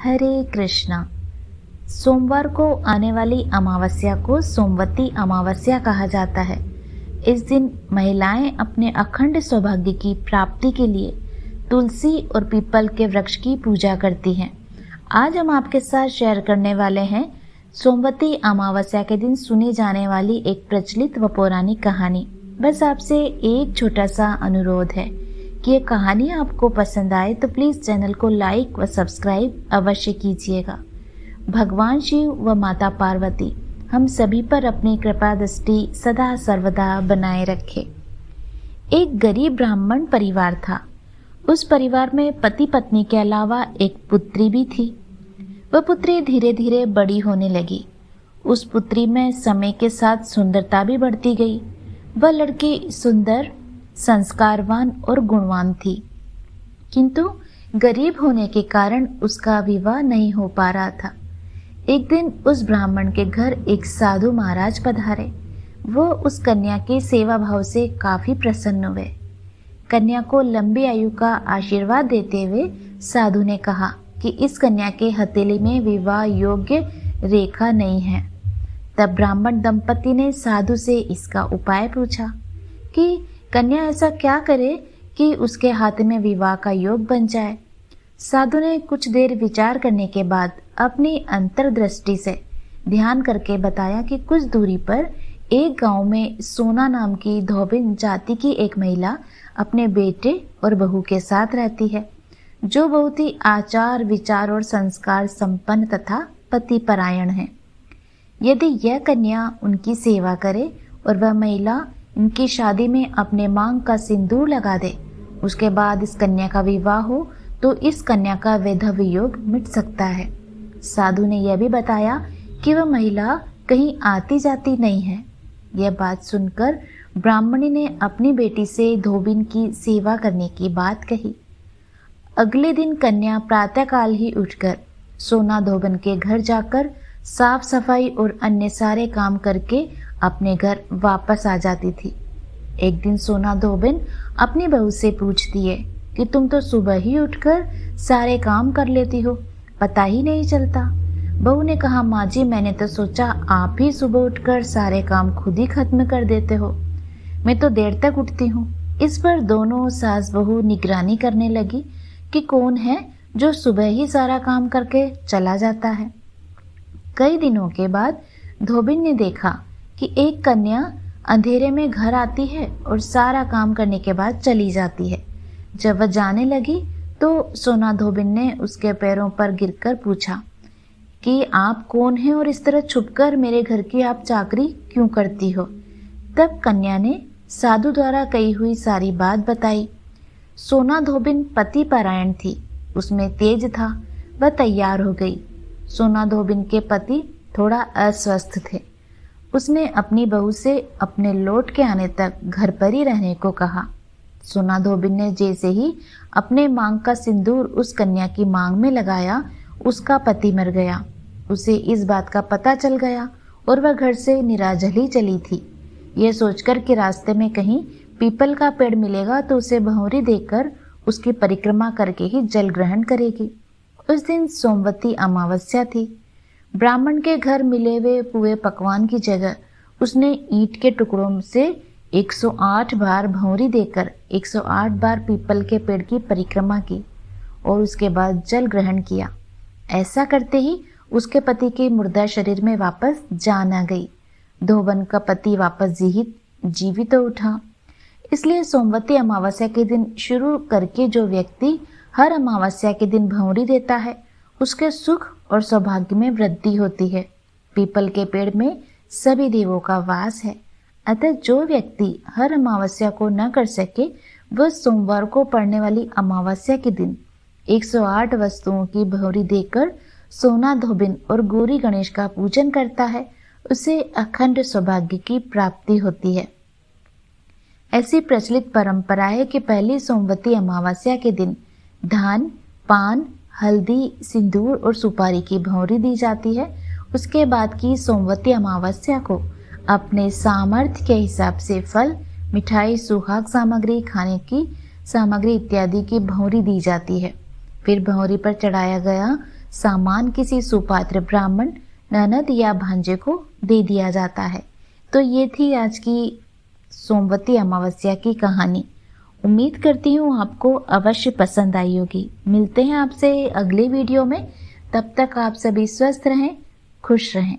हरे कृष्णा। सोमवार को आने वाली अमावस्या को सोमवती अमावस्या कहा जाता है। इस दिन महिलाएं अपने अखंड सौभाग्य की प्राप्ति के लिए तुलसी और पीपल के वृक्ष की पूजा करती हैं। आज हम आपके साथ शेयर करने वाले हैं सोमवती अमावस्या के दिन सुनी जाने वाली एक प्रचलित व पौराणिक कहानी। बस आपसे एक छोटा सा अनुरोध है कि ये कहानी आपको पसंद आए तो प्लीज़ चैनल को लाइक व सब्सक्राइब अवश्य कीजिएगा। भगवान शिव व माता पार्वती हम सभी पर अपनी कृपा दृष्टि सदा सर्वदा बनाए रखे। एक गरीब ब्राह्मण परिवार था। उस परिवार में पति पत्नी के अलावा एक पुत्री भी थी। वह पुत्री धीरे धीरे बड़ी होने लगी। उस पुत्री में समय के साथ सुंदरता भी बढ़ती गई। वह लड़की सुंदर, संस्कारवान और गुणवान थी, किंतु गरीब होने के कारण उसका विवाह नहीं हो पा रहा था। एक दिन उस ब्राह्मण के घर एक साधु महाराज पधारे। वो उस कन्या के सेवा भाव से काफी प्रसन्न हुए। कन्या को लंबी आयु का आशीर्वाद देते हुए साधु ने कहा कि इस कन्या के हथेली में विवाह योग्य रेखा नहीं है। तब ब्राह्मण दंपति ने साधु से इसका उपाय पूछा कि कन्या ऐसा क्या करे कि उसके हाथ में विवाह का योग बन जाए। साधु ने कुछ देर विचार करने के बाद अपनी अंतर्दृष्टि से ध्यान करके बताया कि कुछ दूरी पर एक गांव में सोना नाम की धोबिन जाति की एक महिला अपने बेटे और बहू के साथ रहती है, जो बहुत ही आचार विचार और संस्कार संपन्न तथा पतिपरायण है। यदि यह कन्या उनकी सेवा करे और वह महिला इनकी शादी में अपने मांग का सिंदूर लगा दे, उसके बाद इस कन्या का विवाह हो तो इस कन्या का वैधव्य योग मिट सकता है। साधु ने यह भी बताया कि वह महिला कहीं आती जाती नहीं है। यह बात सुनकर ब्राह्मणी ने अपनी बेटी से धोबिन की सेवा करने की बात कही। अगले दिन कन्या प्रातःकाल ही उठकर सोना धोबन के घर जाकर साफ सफाई और अन्य सारे काम करके अपने घर वापस आ जाती थी। एक दिन सोना धोबिन अपनी बहू से पूछती है कि तुम तो सुबह ही उठकर सारे काम कर लेती हो, पता ही नहीं चलता। बहू ने कहा, माँ जी मैंने तो सोचा आप ही सुबह उठकर सारे काम खुद ही खत्म कर देते हो, मैं तो देर तक उठती हूँ। इस पर दोनों सास बहू निगरानी करने लगी कि कौन है जो सुबह ही सारा काम करके चला जाता है। कई दिनों के बाद धोबिन ने देखा कि एक कन्या अंधेरे में घर आती है और सारा काम करने के बाद चली जाती है। जब वह जाने लगी तो सोना धोबिन ने उसके पैरों पर गिरकर पूछा कि आप कौन हैं और इस तरह छुपकर मेरे घर की आप चाकरी क्यों करती हो। तब कन्या ने साधु द्वारा कही हुई सारी बात बताई। सोना धोबिन पति परायण थी, उसमें तेज था, वह तैयार हो गई। सोना धोबिन के पति थोड़ा अस्वस्थ थे। उसने अपनी बहू से अपने लौट के आने तक घर पर ही रहने को कहा। सोना धोबिन ने जैसे ही अपने मांग का सिंदूर उस कन्या की मांग में लगाया, उसका पति मर गया। उसे इस बात का पता चल गया और वह घर से निराजली चली थी। यह सोचकर कि रास्ते में कहीं पीपल का पेड़ मिलेगा तो उसे भंवरी देकर उसकी परिक्रमा करके ही जल ग्रहण करेगी। उस दिन सोमवती अमावस्या थी। ब्राह्मण के घर मिले हुए पुए पकवान की जगह उसने ईंट के टुकड़ों से 108 बार भंवरी देकर 108 बार पीपल के पेड़ की परिक्रमा की और उसके बाद जल ग्रहण किया। ऐसा करते ही उसके पति के मुर्दा शरीर में वापस जान आ गई। धोबन का पति वापस जीवित उठा। इसलिए सोमवती अमावस्या के दिन शुरू करके जो व्यक्ति हर अमावस्या के दिन भंवरी देता है, उसके सुख और सौभाग्य में वृद्धि होती है। पीपल के पेड़ में सभी देवों का वास है, अतः जो व्यक्ति हर अमावस्या को न कर सके, वह सोमवार को पड़ने वाली अमावस्या के दिन 108 वस्तुओं की भंवरी देकर सोना धोबिन और गौरी गणेश का पूजन करता है, उसे अखंड सौभाग्य की प्राप्ति होती है। ऐसी प्रचलित परंपरा है कि पहली सोमवती अमावस्या के दिन धान, पान, हल्दी, सिंदूर और सुपारी की भंवरी दी जाती है। उसके बाद की सोमवती अमावस्या को अपने सामर्थ्य के हिसाब से फल, मिठाई, सुहाग सामग्री, खाने की सामग्री इत्यादि की भंवरी दी जाती है। फिर भंवरी पर चढ़ाया गया सामान किसी सुपात्र ब्राह्मण, ननद या भांजे को दे दिया जाता है। तो ये थी आज की सोमवती अमावस्या की कहानी। उम्मीद करती हूँ आपको अवश्य पसंद आई होगी। मिलते हैं आपसे अगले वीडियो में। तब तक आप सभी स्वस्थ रहें, खुश रहें।